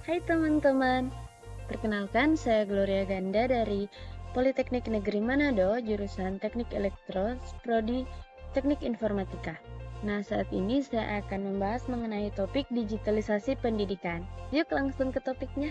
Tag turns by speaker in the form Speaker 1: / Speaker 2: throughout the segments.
Speaker 1: Hai teman-teman, perkenalkan saya Gloria Ganda dari Politeknik Negeri Manado, jurusan Teknik Elektro, Prodi Teknik Informatika. Nah, saat ini saya akan membahas mengenai topik digitalisasi pendidikan. Yuk langsung ke topiknya.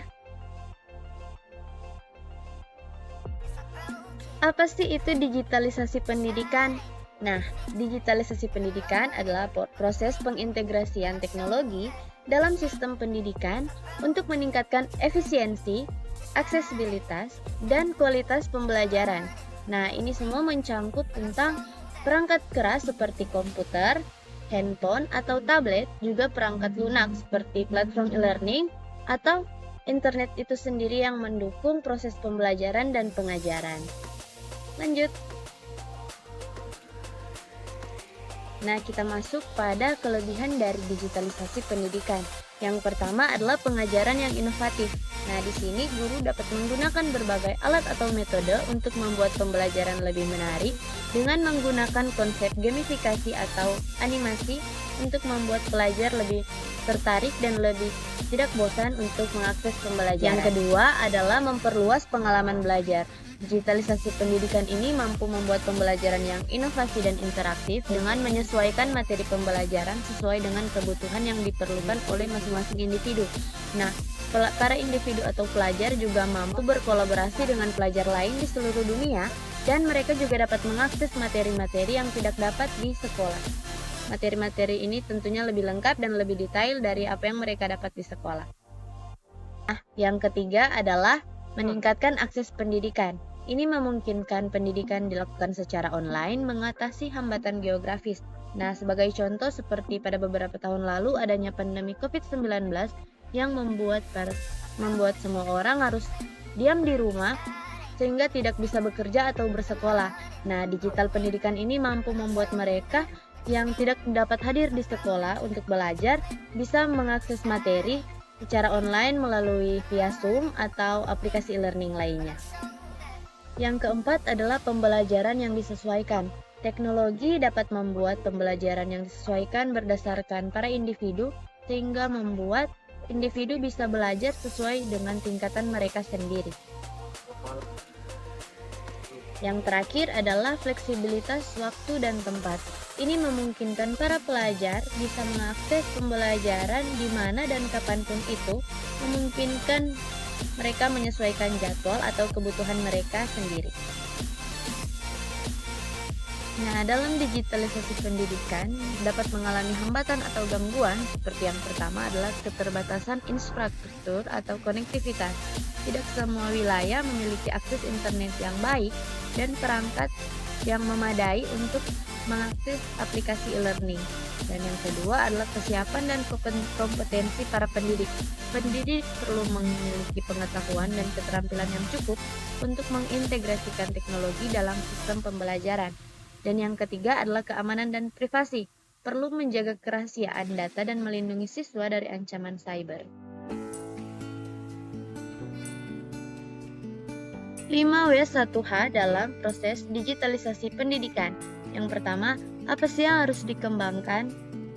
Speaker 1: Apa sih itu digitalisasi pendidikan? Nah, digitalisasi pendidikan adalah proses pengintegrasian teknologi dalam sistem pendidikan untuk meningkatkan efisiensi, aksesibilitas, dan kualitas pembelajaran. Nah, ini semua mencangkup tentang perangkat keras seperti komputer, handphone, atau tablet, juga perangkat lunak seperti platform e-learning atau internet itu sendiri yang mendukung proses pembelajaran dan pengajaran. Lanjut. Nah, kita masuk pada kelebihan dari digitalisasi pendidikan. Yang pertama adalah pengajaran yang inovatif. Nah, di sini guru dapat menggunakan berbagai alat atau metode untuk membuat pembelajaran lebih menarik dengan menggunakan konsep gamifikasi atau animasi untuk membuat pelajar lebih tertarik dan lebih tidak bosan untuk mengakses pembelajaran. Yang kedua adalah memperluas pengalaman belajar. Digitalisasi pendidikan ini mampu membuat pembelajaran yang inovasi dan interaktif dengan menyesuaikan materi pembelajaran sesuai dengan kebutuhan yang diperlukan oleh masing-masing individu. Nah, para individu atau pelajar juga mampu berkolaborasi dengan pelajar lain di seluruh dunia dan mereka juga dapat mengakses materi-materi yang tidak dapat di sekolah. Materi-materi ini tentunya lebih lengkap dan lebih detail dari apa yang mereka dapat di sekolah. Nah, yang ketiga adalah meningkatkan akses pendidikan. Ini memungkinkan pendidikan dilakukan secara online mengatasi hambatan geografis. Nah, sebagai contoh seperti pada beberapa tahun lalu adanya pandemi COVID-19 yang membuat semua orang harus diam di rumah sehingga tidak bisa bekerja atau bersekolah. Nah, digital pendidikan ini mampu membuat mereka yang tidak dapat hadir di sekolah untuk belajar bisa mengakses materi secara online melalui via Zoom atau aplikasi e-learning lainnya. Yang keempat adalah pembelajaran yang disesuaikan. Teknologi dapat membuat pembelajaran yang disesuaikan berdasarkan para individu sehingga membuat individu bisa belajar sesuai dengan tingkatan mereka sendiri. Yang terakhir adalah fleksibilitas waktu dan tempat. Ini memungkinkan para pelajar bisa mengakses pembelajaran di mana dan kapanpun itu, memungkinkan mereka menyesuaikan jadwal atau kebutuhan mereka sendiri. Nah, dalam digitalisasi pendidikan dapat mengalami hambatan atau gangguan seperti yang pertama adalah keterbatasan infrastruktur atau konektivitas. Tidak semua wilayah memiliki akses internet yang baik dan perangkat yang memadai untuk mengakses aplikasi e-learning. Dan yang kedua adalah kesiapan dan kompetensi para pendidik. Pendidik perlu memiliki pengetahuan dan keterampilan yang cukup untuk mengintegrasikan teknologi dalam sistem pembelajaran. Dan yang ketiga adalah keamanan dan privasi. Perlu menjaga kerahasiaan data dan melindungi siswa dari ancaman cyber. 5W1H dalam proses digitalisasi pendidikan. Yang pertama, apa sih yang harus dikembangkan?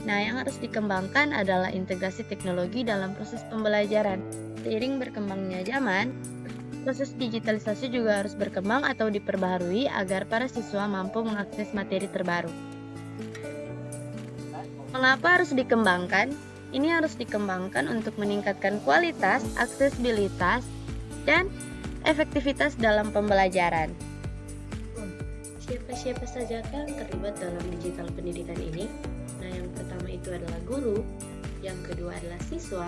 Speaker 1: Nah, yang harus dikembangkan adalah integrasi teknologi dalam proses pembelajaran. Seiring berkembangnya zaman, proses digitalisasi juga harus berkembang atau diperbaharui agar para siswa mampu mengakses materi terbaru. Mengapa harus dikembangkan? Ini harus dikembangkan untuk meningkatkan kualitas, aksesibilitas, dan efektivitas dalam pembelajaran. Siapa-siapa saja kan terlibat dalam digital pendidikan ini? Nah, yang pertama itu adalah guru, yang kedua adalah siswa,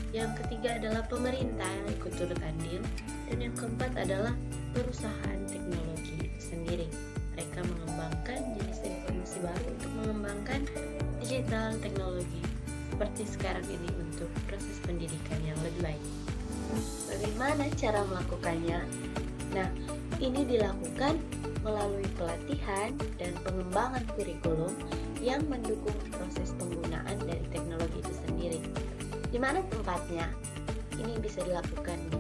Speaker 1: yang ketiga adalah pemerintah yang ikut turut andil, dan yang keempat adalah perusahaan teknologi itu sendiri. Mereka mengembangkan jenis informasi baru untuk mengembangkan digital teknologi seperti sekarang ini untuk proses pendidikan yang lebih baik. Bagaimana cara melakukannya? Nah, ini dilakukan melalui pelatihan dan pengembangan kurikulum yang mendukung proses penggunaan dari teknologi itu sendiri. Di mana tempatnya? Ini bisa dilakukan di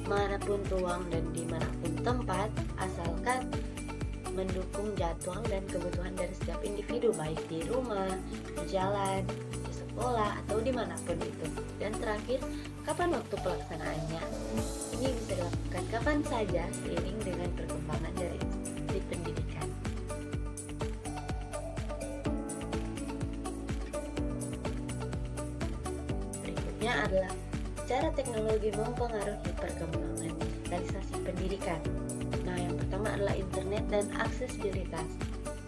Speaker 1: manapun ruang dan dimanapun tempat, asalkan mendukung jadwal dan kebutuhan dari setiap individu, baik di rumah, di jalan, di sekolah, atau dimanapun itu. Dan terakhir terakhir, kapan waktu pelaksanaannya? Ini bisa dilakukan kapan saja seiring dengan perkembangan dari institusi pendidikan. Berikutnya adalah cara teknologi mempengaruhi perkembangan digitalisasi pendidikan. Nah, yang pertama adalah internet dan aksesibilitas.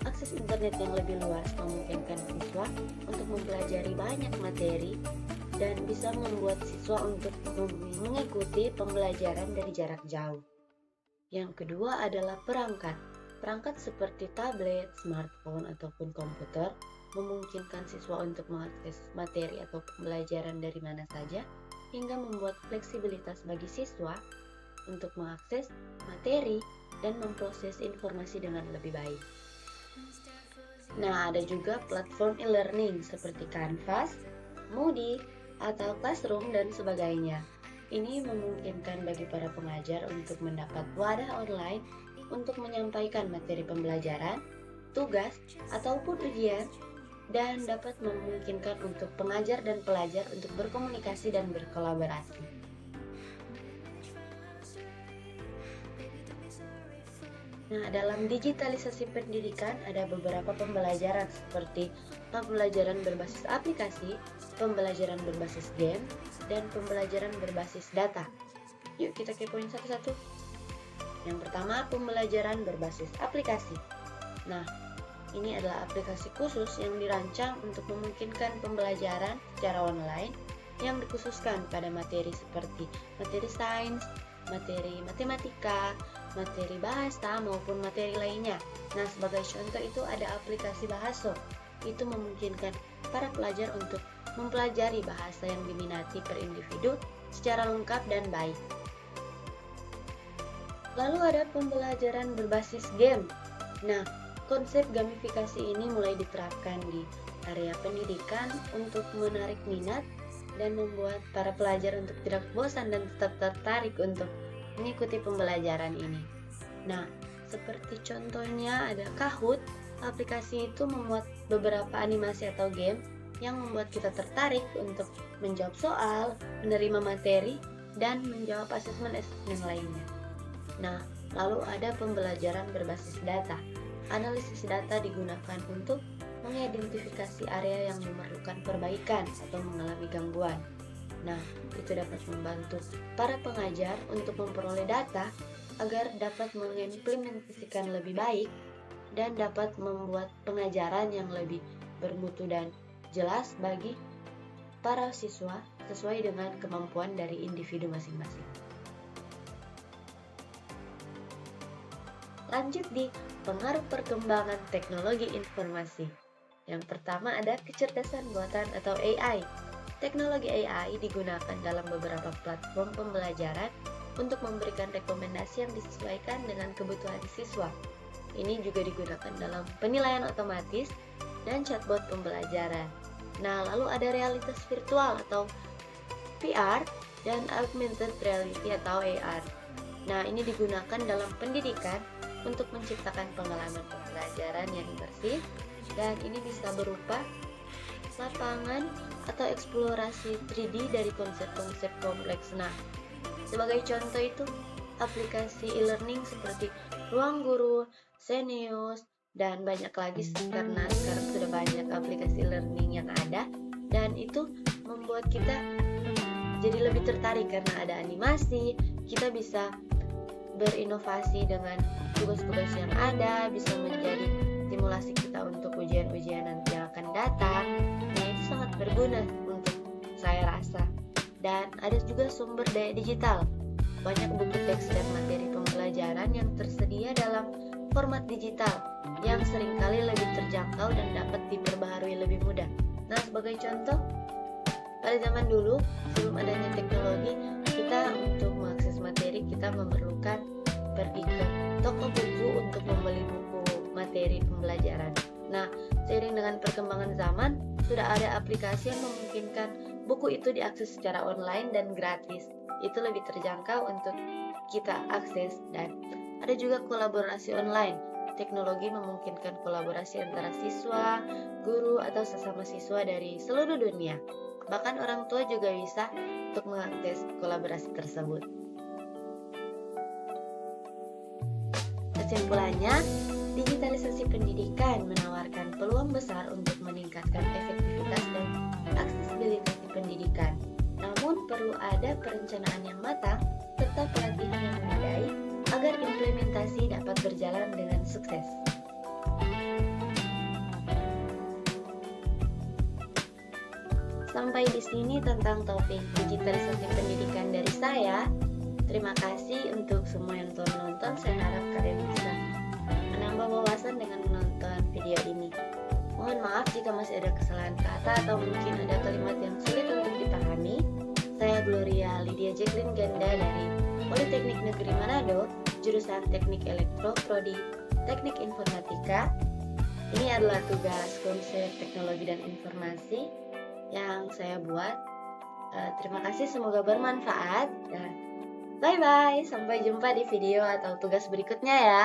Speaker 1: Akses internet yang lebih luas memungkinkan siswa untuk mempelajari banyak materi dan bisa membuat siswa untuk mengikuti pembelajaran dari jarak jauh. Yang kedua adalah perangkat. Perangkat seperti tablet, smartphone, ataupun komputer memungkinkan siswa untuk mengakses materi atau pembelajaran dari mana saja, hingga membuat fleksibilitas bagi siswa untuk mengakses materi dan memproses informasi dengan lebih baik. Nah, ada juga platform e-learning seperti Canvas, Moodle, atau Classroom, dan sebagainya. Ini memungkinkan bagi para pengajar untuk mendapat wadah online untuk menyampaikan materi pembelajaran, tugas, ataupun ujian, dan dapat memungkinkan untuk pengajar dan pelajar untuk berkomunikasi dan berkolaborasi. Nah, dalam digitalisasi pendidikan ada beberapa pembelajaran seperti pembelajaran berbasis aplikasi, pembelajaran berbasis game, dan pembelajaran berbasis data. Yuk kita kepoin satu-satu. Yang pertama, pembelajaran berbasis aplikasi. Nah, ini adalah aplikasi khusus yang dirancang untuk memungkinkan pembelajaran secara online yang dikhususkan pada materi seperti materi sains, materi matematika, materi bahasa, maupun materi lainnya. Nah, sebagai contoh itu ada aplikasi Bahaso. Itu memungkinkan para pelajar untuk mempelajari bahasa yang diminati per individu secara lengkap dan baik. Lalu ada pembelajaran berbasis game. Nah, konsep gamifikasi ini mulai diterapkan di area pendidikan untuk menarik minat dan membuat para pelajar untuk tidak bosan dan tetap tertarik untuk mengikuti pembelajaran ini. Nah, seperti contohnya ada Kahoot. Aplikasi itu memuat beberapa animasi atau game yang membuat kita tertarik untuk menjawab soal, menerima materi, dan menjawab asesmen-asesmen lainnya. Nah, lalu ada pembelajaran berbasis data. Analisis data digunakan untuk mengidentifikasi area yang memerlukan perbaikan atau mengalami gangguan. Nah, itu dapat membantu para pengajar untuk memperoleh data agar dapat mengimplementasikan lebih baik dan dapat membuat pengajaran yang lebih bermutu dan jelas bagi para siswa sesuai dengan kemampuan dari individu masing-masing. Lanjut di pengaruh perkembangan teknologi informasi. Yang pertama ada kecerdasan buatan atau AI. Teknologi AI digunakan dalam beberapa platform pembelajaran untuk memberikan rekomendasi yang disesuaikan dengan kebutuhan siswa. Ini juga digunakan dalam penilaian otomatis dan chatbot pembelajaran. Nah, lalu ada realitas virtual atau VR dan augmented reality atau AR. Nah, ini digunakan dalam pendidikan untuk menciptakan pengalaman pembelajaran yang imersif, dan ini bisa berupa lapangan atau eksplorasi 3D dari konsep-konsep kompleks. Nah, sebagai contoh itu aplikasi e-learning seperti Ruang Guru, Xenius, dan banyak lagi karena sekarang sudah banyak aplikasi learning yang ada, dan itu membuat kita jadi lebih tertarik karena ada animasi. Kita bisa berinovasi dengan tugas-tugas yang ada, bisa menjadi stimulasi kita untuk ujian-ujian nanti yang akan datang. Nah, itu sangat berguna untuk saya rasa. Dan ada juga sumber daya digital. Banyak buku teks dan materi pembelajaran yang tersedia dalam format digital yang seringkali lebih terjangkau dan dapat diperbaharui lebih mudah. Nah, sebagai contoh, pada zaman dulu sebelum adanya teknologi, kita untuk mengakses materi kita memerlukan pergi ke toko buku untuk membeli buku materi pembelajaran. Nah, seiring dengan perkembangan zaman, sudah ada aplikasi yang memungkinkan buku itu diakses secara online dan gratis. Itu lebih terjangkau untuk kita akses, dan ada juga kolaborasi online. Teknologi memungkinkan kolaborasi antara siswa, guru, atau sesama siswa dari seluruh dunia. Bahkan orang tua juga bisa untuk mengakses kolaborasi tersebut. Kesimpulannya, digitalisasi pendidikan menawarkan peluang besar untuk meningkatkan efektivitas dan aksesibilitas pendidikan. Namun, perlu ada perencanaan yang matang serta pelatihan yang memadai agar implementasi dapat berjalan dengan sukses. Sampai di sini tentang topik digitalisasi pendidikan dari saya. Terima kasih untuk semua yang telah menonton. Saya harap kalian bisa menambah wawasan dengan menonton video ini. Mohon maaf jika masih ada kesalahan kata atau mungkin ada kalimat yang sulit untuk dipahami. Saya Gloria Lydia Jacqueline Ganda dari Politeknik Negeri Manado, jurusan Teknik Elektro, Prodi Teknik Informatika. Ini adalah tugas konsep teknologi dan informasi yang saya buat. Terima kasih, semoga bermanfaat dan bye-bye. Sampai jumpa di video atau tugas berikutnya ya.